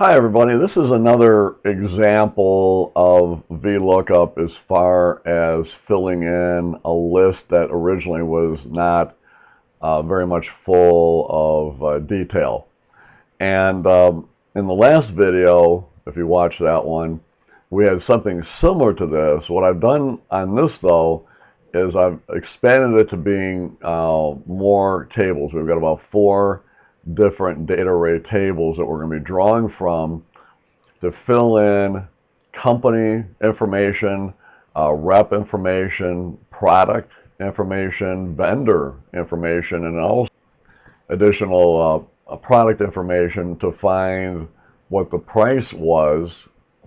Hi everybody, this is another example of VLOOKUP as far as filling in a list that originally was not very much full of detail. And in the last video, if you watched that one, we had something similar to this. What I've done on this though is I've expanded it to being more tables. We've got about 4 different data array tables that we're going to be drawing from to fill in company information, rep information, product information, vendor information, and also additional product information to find what the price was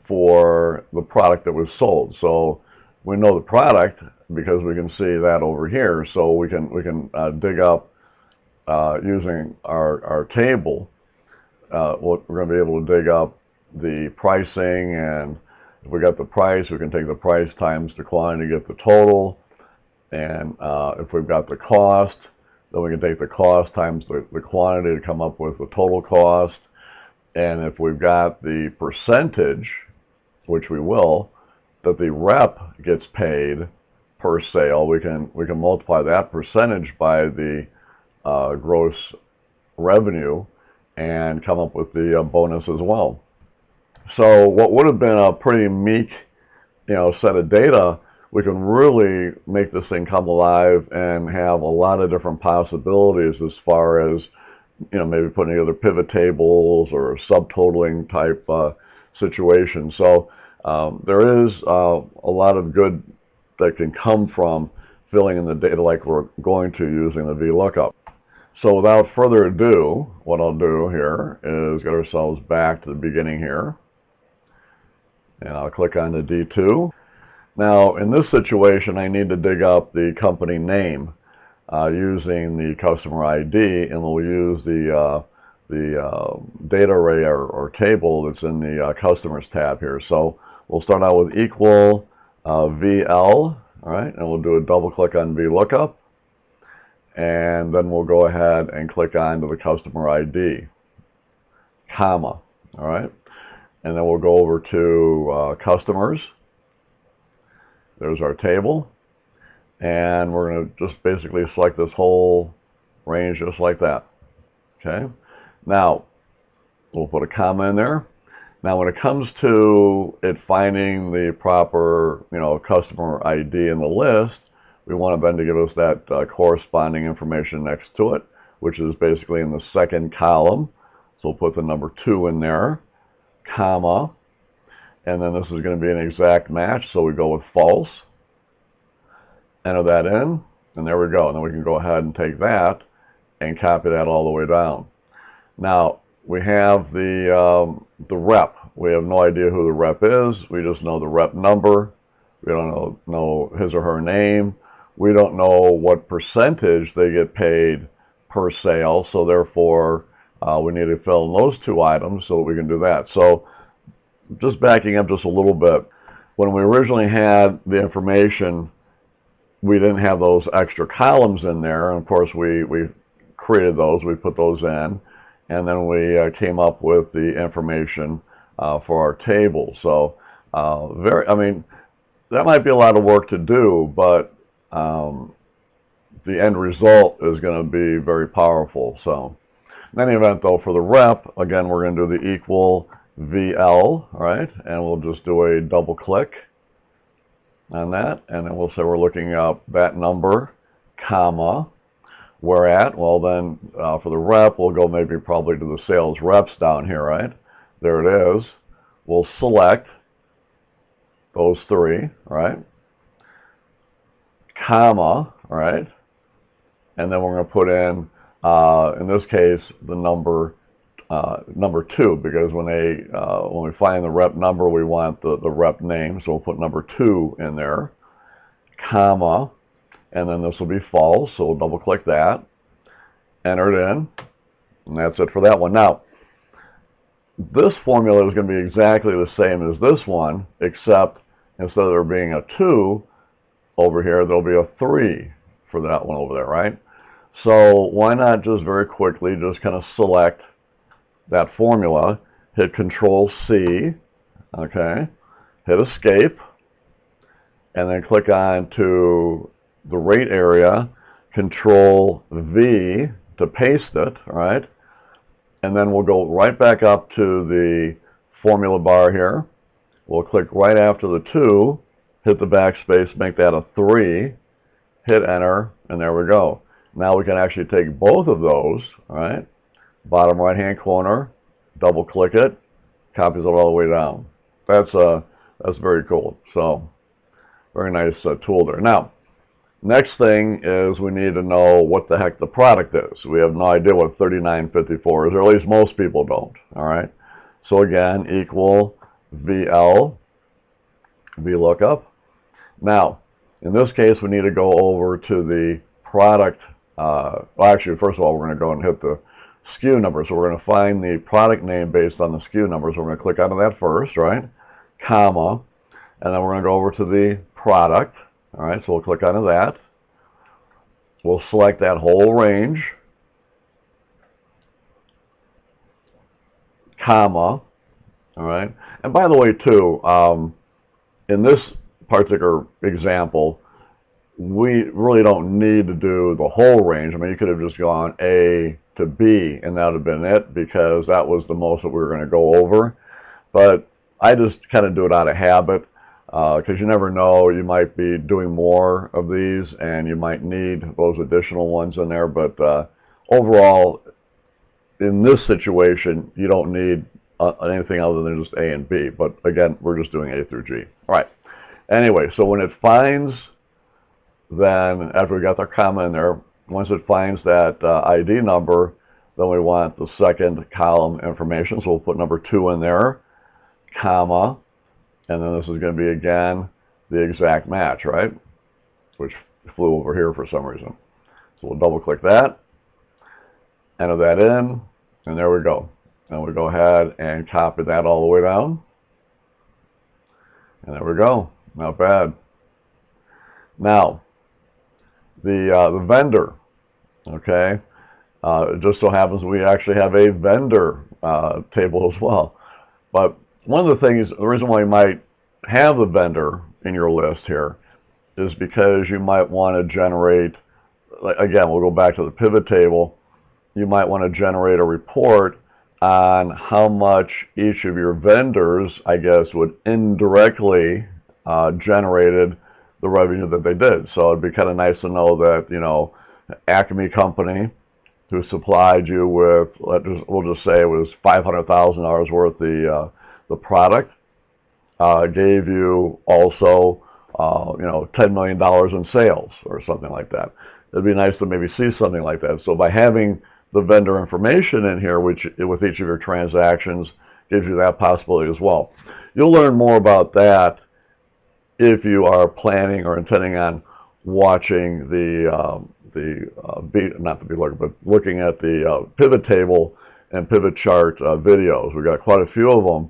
for the product that was sold. So we know the product because we can see that over here. So we can dig up using our table. We're going to be able to dig up the pricing, and if we got the price, we can take the price times the quantity to get the total. And if we've got the cost, then we can take the cost times the quantity to come up with the total cost. And if we've got the percentage, which we will, that the rep gets paid per sale, we can multiply that percentage by the gross revenue and come up with the bonus as well. So what would have been a pretty meek, set of data, we can really make this thing come alive and have a lot of different possibilities as far as, maybe putting together pivot tables or subtotaling type situations. So there is a lot of good that can come from filling in the data like we're going to using the VLOOKUP. So without further ado, what I'll do here is get ourselves back to the beginning here. And I'll click on the D2. Now, in this situation, I need to dig up the company name using the customer ID, and we'll use the data array or table that's in the Customers tab here. So we'll start out with equal VL, all right, and we'll do a double click on VLOOKUP. And then we'll go ahead and click on to the customer ID, comma, all right? And then we'll go over to customers. There's our table. And we're going to just basically select this whole range just like that, okay? Now, we'll put a comma in there. Now, when it comes to it finding the proper, customer ID in the list, we want Ben to give us that corresponding information next to it, which is basically in the second column. So we'll put the number 2 in there, comma, and then this is going to be an exact match, so we go with false. Enter that in, and there we go. And then we can go ahead and take that and copy that all the way down. Now, we have the rep. We have no idea who the rep is. We just know the rep number. We don't know his or her name. We don't know what percentage they get paid per sale, so therefore we need to fill in those 2 items so that we can do that. So just backing up just a little bit, when we originally had the information, we didn't have those extra columns in there, and of course we created those, we put those in, and then we came up with the information for our table. So that might be a lot of work to do, but the end result is going to be very powerful. So in any event though, for the rep, again, we're going to do the equal VL, all right, and we'll just do a double click on that, and then we'll say we're looking up that number, comma, where at? Well then, for the rep, we'll go maybe probably to the sales reps down here, right? There it is. We'll select those 3, right? Comma, right? And then we're going to put in this case, the number 2, because when we find the rep number, we want the rep name, so we'll put number 2 in there, comma, and then this will be false, so we'll double click that, enter it in, and that's it for that one. Now, this formula is going to be exactly the same as this one, except instead of there being a 2 over here, there'll be a 3 for that one over there, right? So why not just very quickly just kind of select that formula hit Control C, okay, hit Escape, and then click on to the rate area, Control V to paste it, all right? And then we'll go right back up to the formula bar here. We'll click right after the 2, hit the backspace, make that a 3, hit Enter, and there we go. Now we can actually take both of those, all right? Bottom right-hand corner, double-click it, copies it all the way down. That's very cool. So, very nice tool there. Now, next thing is we need to know what the heck the product is. We have no idea what 3954 is, or at least most people don't, all right? So again, equal VLOOKUP. Now, in this case, we need to go over to the product. Well, actually, first of all, we're going to go and hit the SKU number. So we're going to find the product name based on the SKU number. So we're going to click onto that first, right? Comma. And then we're going to go over to the product. All right, so we'll click onto that. We'll select that whole range, comma, all right? And by the way, too, in this particular example, we really don't need to do the whole range. I mean, you could have just gone A to B, and that would have been it, because that was the most that we were going to go over. But I just kind of do it out of habit, because you never know, you might be doing more of these, and you might need those additional ones in there. But overall, in this situation, you don't need anything other than just A and B. But again, we're just doing A through G. All right. Anyway, so when it finds, then after we got our comma in there, once it finds that ID number, then we want the second column information. So we'll put number 2 in there, comma, and then this is going to be again the exact match, right? Which flew over here for some reason. So we'll double click that, enter that in, and there we go. And we go ahead and copy that all the way down. And there we go. Not bad. Now, the vendor, okay? It just so happens we actually have a vendor table as well. But one of the things, the reason why you might have the vendor in your list here is because you might want to generate, again, we'll go back to the pivot table, you might want to generate a report on how much each of your vendors, I guess, would indirectly generated the revenue that they did. So it'd be kind of nice to know that, you know, Acme Company, who supplied you with, we'll just say it was $500,000 worth the product, gave you also, you know, $10 million in sales or something like that. It'd be nice to maybe see something like that. So by having the vendor information in here, which with each of your transactions, gives you that possibility as well. You'll learn more about that if you are planning or intending on watching not the VLOOKUP, but looking at the pivot table and pivot chart videos. We've got quite a few of them,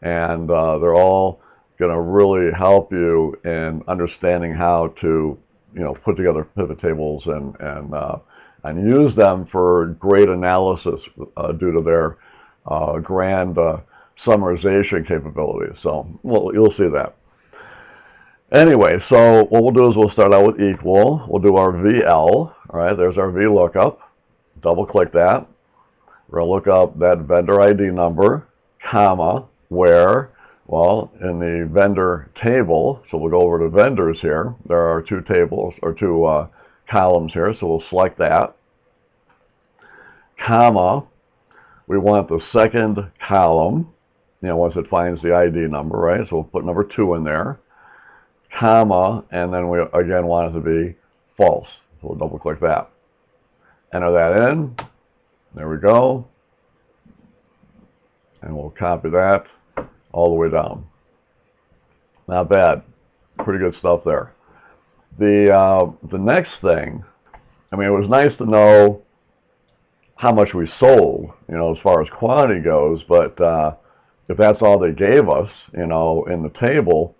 and they're all going to really help you in understanding how to, you know, put together pivot tables and use them for great analysis due to their grand summarization capabilities. So you'll see that. Anyway, so what we'll do is we'll start out with equal. We'll do our VL. All right, there's our VLOOKUP. Double click that. We're going to look up that vendor ID number, comma, where, well, in the vendor table. So we'll go over to vendors here. There are two tables, or two columns here, so we'll select that. Comma, we want the second column, you know, once it finds the ID number, right? So we'll put number 2 in there. Comma, and then we again want it to be false. So we'll double click that. Enter that in. There we go. And we'll copy that all the way down. Not bad. Pretty good stuff there. The next thing, I mean, it was nice to know how much we sold, you know, as far as quantity goes, but if that's all they gave us, you know, in the table,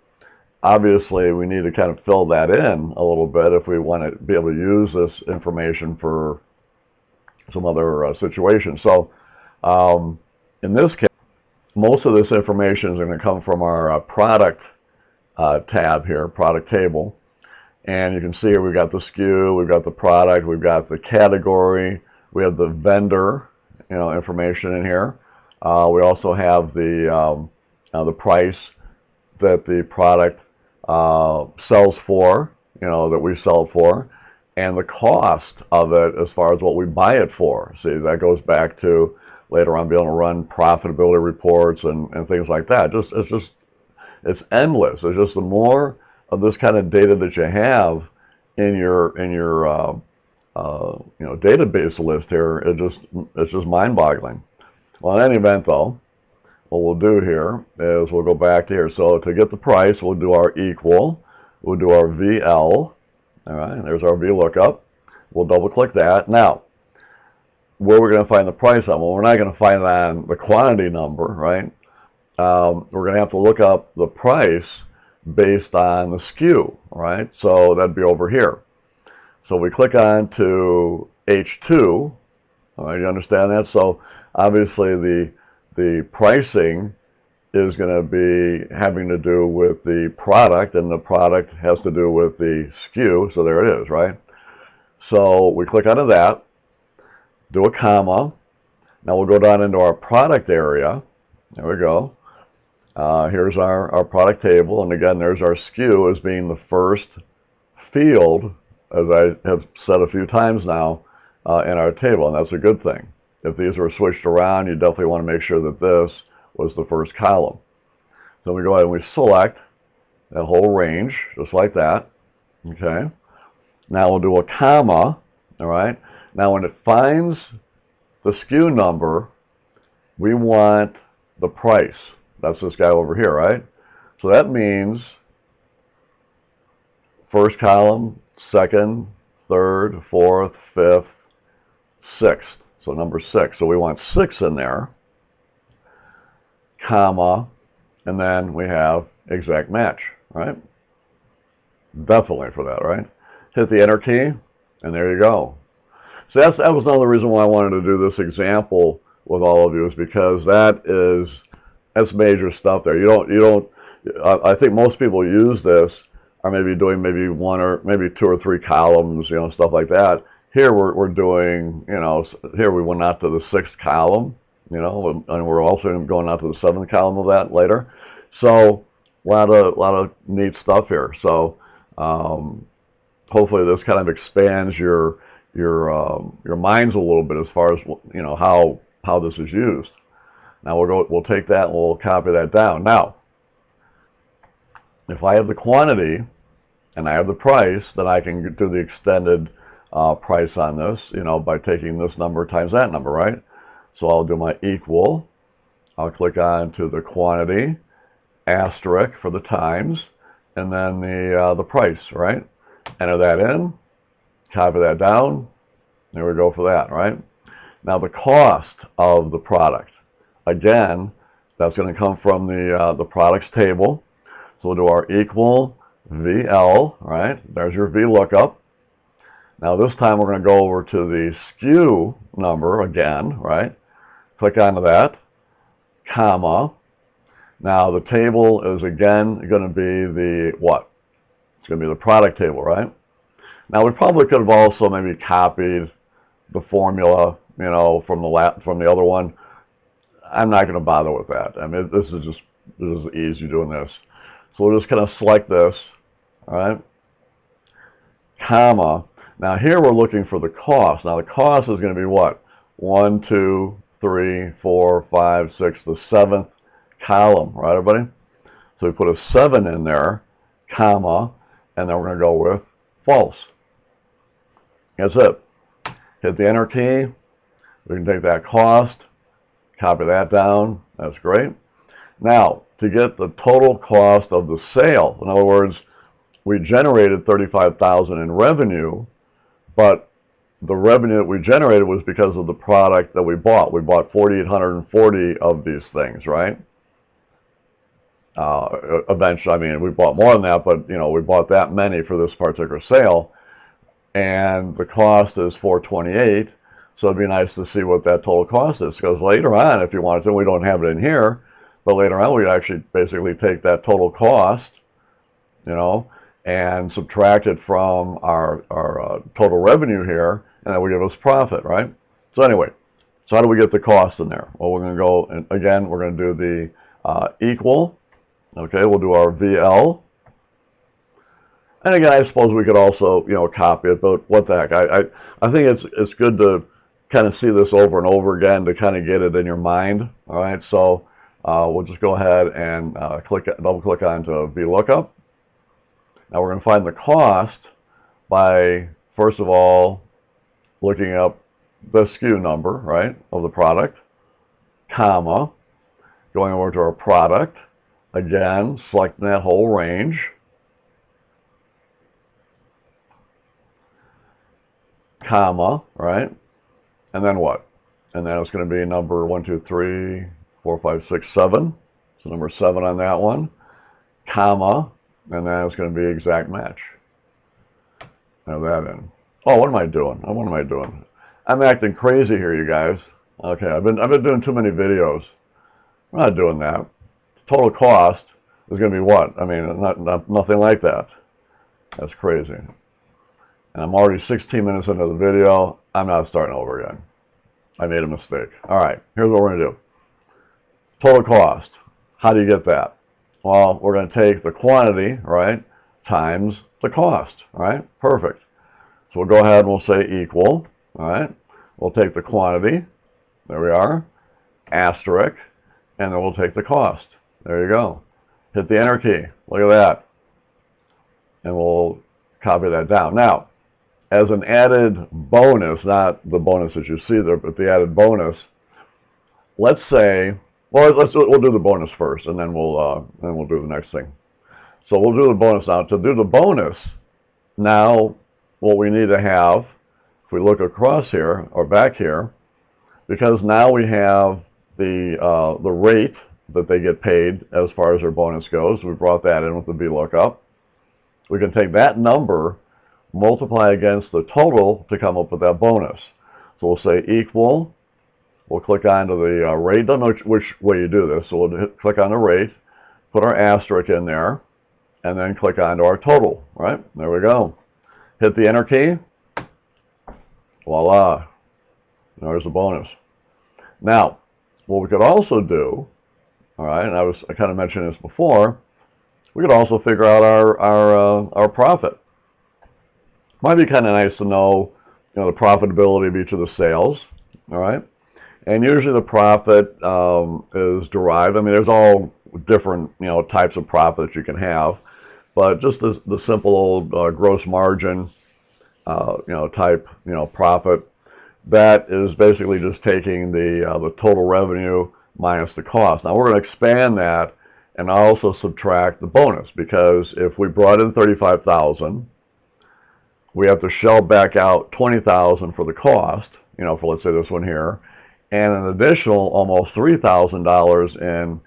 obviously we need to kind of fill that in a little bit if we want to be able to use this information for some other situation. So in this case, most of this information is going to come from our product tab here, product table. And you can see here we've got the SKU, we've got the product, we've got the category, we have the vendor, information in here. We also have the price that the product sells for, that we sell it for, and the cost of it as far as what we buy it for. See, that goes back to later on being able to run profitability reports and things like that. It's endless. It's just the more of this kind of data that you have in your database list here, it's just mind-boggling. Well, in any event, though, what we'll do here is we'll go back to here. So to get the price, we'll do our equal. We'll do our VL. All right, there's our VLOOKUP. We'll double-click that. Now, where we're going to find the price on? Well, we're not going to find it on the quantity number, right? We're going to have to look up the price based on the SKU, right? So that'd be over here. So we click on to H2. All right, you understand that? So obviously the pricing is going to be having to do with the product, and the product has to do with the SKU. So there it is, right? So we click onto that, do a comma. Now we'll go down into our product area. There we go. Here's our product table, and again, there's our SKU as being the first field, as I have said a few times now, in our table, and that's a good thing. If these were switched around, you definitely want to make sure that this was the first column. So we go ahead and we select that whole range, just like that. Okay. Now we'll do a comma. All right. Now when it finds the SKU number, we want the price. That's this guy over here, right? So that means first column, second, third, fourth, fifth, sixth. So number 6. So we want 6 in there, comma, and then we have exact match, right? Definitely for that, right? Hit the enter key, and there you go. So that was another reason why I wanted to do this example with all of you, is because that's major stuff there. I think most people use this are maybe doing maybe 1 or maybe 2 or 3 columns, stuff like that. Here we're doing, here we went out to the 6th column, and we're also going out to the 7th column of that later. So a lot of neat stuff here. So hopefully this kind of expands your minds a little bit as far as how this is used. Now we'll take that and we'll copy that down. Now, if I have the quantity and I have the price, then I can do the extended price on this, by taking this number times that number, right? So I'll do my equal. I'll click on to the quantity, asterisk for the times, and then the price, right? Enter that in, copy that down. There we go for that, right? Now the cost of the product. Again, that's going to come from the products table. So we'll do our equal VL, right? There's your VLOOKUP. Now this time we're going to go over to the SKU number again, right? Click onto that, comma. Now the table is again going to be the what? It's going to be the product table, right? Now we probably could have also maybe copied the formula, from the other one. I'm not going to bother with that. I mean, this is easy doing this. So we'll just kind of select this, all right? Comma. Now here we're looking for the cost. Now the cost is going to be what? 1, 2, 3, 4, 5, 6, the 7th column, right, everybody? So we put a 7 in there, comma, and then we're going to go with false. That's it. Hit the enter key. We can take that cost, copy that down. That's great. Now, to get the total cost of the sale, in other words, we generated $35,000 in revenue, but the revenue that we generated was because of the product that we bought. We bought 4,840 of these things, right? Eventually, I mean, we bought more than that, but, we bought that many for this particular sale, and the cost is $428. So it'd be nice to see what that total cost is, because later on, if you wanted to, we don't have it in here, But later on, we actually basically take that total cost, you know, and subtract it from our total revenue here, and that will give us profit, right? So anyway, so how do we get the cost in there? Well, we're going to go, and again, we're going to do the equal. Okay, we'll do our VL. And again, I suppose we could also, you know, copy it, but what the heck? I think it's good to kind of see this over and over again to kind of get it in your mind. All right, so we'll just go ahead and double click onto VLOOKUP. Now we're going to find the cost by, first of all, looking up the SKU number, right, of the product, comma, going over to our product, again, selecting that whole range, comma, right, and then what? And then it's going to be number 1, 2, 3, 4, 5, 6, 7, so number 7 on that one, comma, and then it's going to be exact match. Have that in. Oh, what am I doing? What am I doing? I'm acting crazy here, you guys. Okay, I've been doing too many videos. I'm not doing that. Total cost is going to be what? I mean, nothing like that. That's crazy. And I'm already 16 minutes into the video. I'm not starting over again. I made a mistake. All right, here's what we're going to do. Total cost. How do you get that? Well, we're going to take the quantity, right, times the cost, all right? Perfect. So we'll go ahead and we'll say equal, all right? We'll take the quantity, there we are, asterisk, and then we'll take the cost. There you go. Hit the enter key. Look at that. And we'll copy that down. Now, as an added bonus, not the bonus that you see there, but the added bonus, let's say, well, we'll do the bonus first, and then we'll do the next thing. So we'll do the bonus now. To do the bonus, now what we need to have, if we look across here or back here, because now we have the rate that they get paid as far as their bonus goes. We brought that in with the VLOOKUP. We can take that number, multiply against the total to come up with that bonus. So we'll say equal. We'll click onto the rate. Don't know which way you do this. So we'll click on the rate, put our asterisk in there, and then click onto our total. Right? There we go. Hit the enter key. Voila. There's the bonus. Now, what we could also do, all right, and I kind of mentioned this before, we could also figure out our profit. Might be kind of nice to know, you know, the profitability of each of the sales, all right? And usually the profit is derived. I mean, there's all different, you know, types of profit that you can have, but just the simple old gross margin, you know, type, you know, profit. That is basically just taking the total revenue minus the cost. Now we're going to expand that and also subtract the bonus, because if we brought in $35,000, we have to shell back out $20,000 for the cost, you know, for let's say this one here, and an additional almost $3,000 in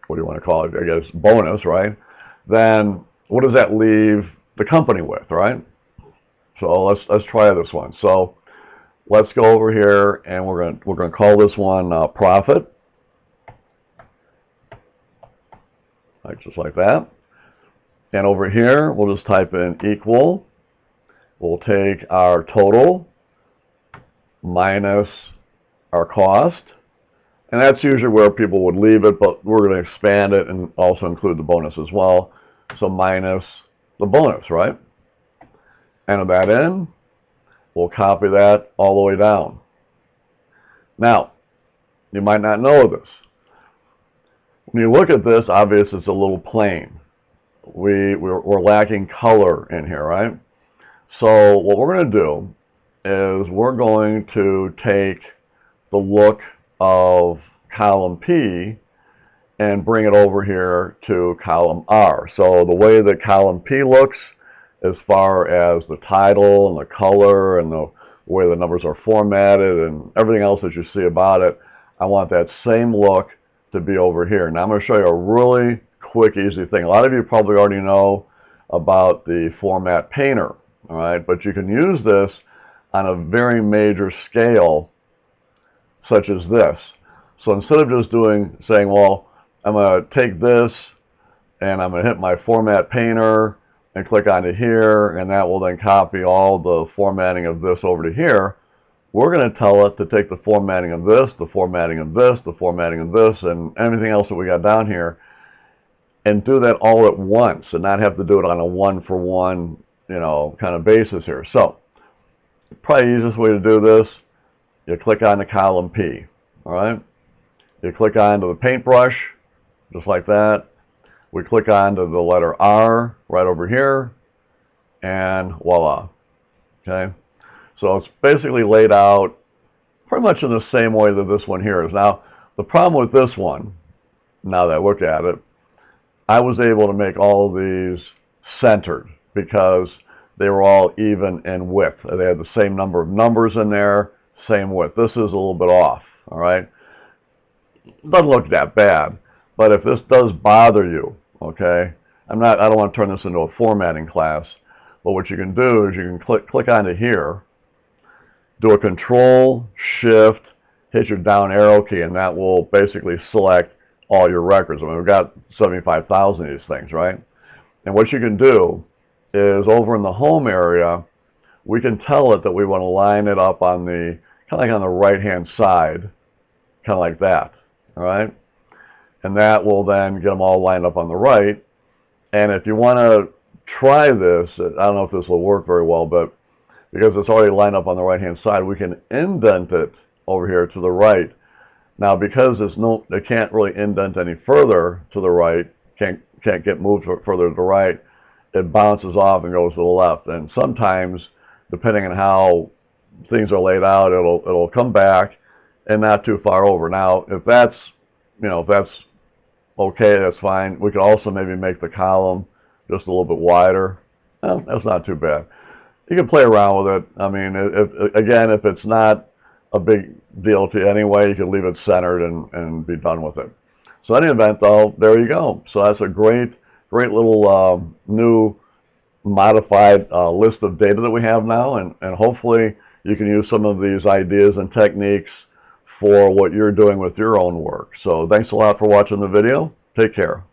what do you want to call it? I guess bonus, right? Then what does that leave the company with, right? So let's try this one. So let's go over here and we're going to call this one profit, just like that. And over here we'll just type in equal. We'll take our total minus our cost, and that's usually where people would leave it, but we're going to expand it and also include the bonus as well. So minus the bonus, right? Enter that in. We'll copy that all the way down. Now, you might not know this. When you look at this, obviously it's a little plain. We're lacking color in here, right? So what we're going to do is we're going to take the look of column P and bring it over here to column R. So the way that column P looks, as far as the title and the color and the way the numbers are formatted and everything else that you see about it, I want that same look to be over here. Now I'm going to show you a really quick, easy thing. A lot of you probably already know about the format painter, all right? But you can use this on a very major scale, such as this. So instead of just saying, well, I'm going to take this and I'm going to hit my format painter and click onto here, and that will then copy all the formatting of this over to here, we're going to tell it to take the formatting of this, the formatting of this, the formatting of this, and everything else that we got down here, and do that all at once and not have to do it on a one-for-one, kind of basis here. So, probably the easiest way to do this, you click on the column P, all right? You click onto the paintbrush, just like that. We click onto the letter R right over here, and voila, okay? So it's basically laid out pretty much in the same way that this one here is. Now, the problem with this one, now that I look at it, I was able to make all of these centered because they were all even in width. They had the same number of numbers in there, same width. This is a little bit off, all right? Doesn't look that bad, but if this does bother you, okay, I don't want to turn this into a formatting class, but what you can do is you can click onto here, do a Control, Shift, hit your down arrow key, and that will basically select all your records. I mean, we've got 75,000 of these things, right? And what you can do is over in the home area, we can tell it that we want to line it up on the, kind of like on the right-hand side, kind of like that, all right? And that will then get them all lined up on the right. And if you want to try this, I don't know if this will work very well, but because it's already lined up on the right-hand side, we can indent it over here to the right. Now, because it can't really indent any further to the right, can't get moved further to the right, it bounces off and goes to the left. And sometimes, depending on how things are laid out, it'll come back and not too far over. Now, if that's okay, that's fine. We could also maybe make the column just a little bit wider. Well, that's not too bad. You can play around with it. I mean, if it's not a big deal to you anyway, you can leave it centered and be done with it. So in any event, though, there you go. So that's a great little new modified list of data that we have now, and hopefully you can use some of these ideas and techniques for what you're doing with your own work. So thanks a lot for watching the video. Take care.